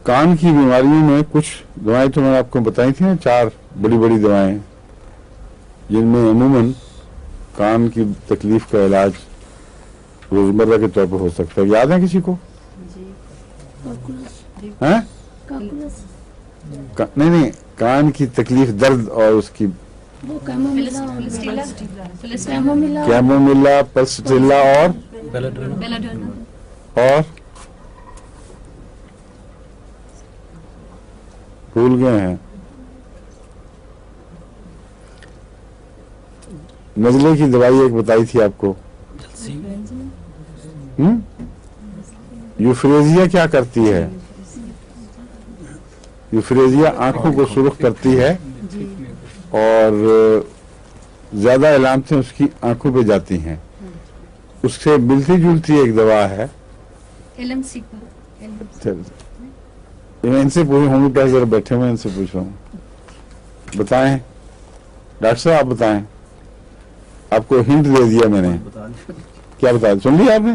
कान की बीमारियों में कुछ दवाएं तो मैंने आपको बताई थी ना, 4 बड़ी बड़ी दवाएं जिनमें अमूमन कान की तकलीफ का इलाज रोजमर्रा के तौर पर हो सकता है। याद है किसी को? हैं? नहीं, कान की तकलीफ, दर्द और उसकी कैमोमिला, पल्सटिला और भूल गए हैं। नजले की दवाई एक बताई थी आपको। यूफ्रेजिया क्या करती है? यूफ्रेजिया आंखों को सुर्ख करती है और ज्यादा अलामतें उसकी आंखों पे जाती हैं। उससे मिलती जुलती एक दवा है, मैं इनसे पूछ, होम्योपैथ जरा बैठे हुए, इनसे पूछ रहा हूँ, बताएं डॉक्टर साहब, आप बताएं। आपको हिंट दे दिया मैंने, क्या बताया, सुन लिया आपने?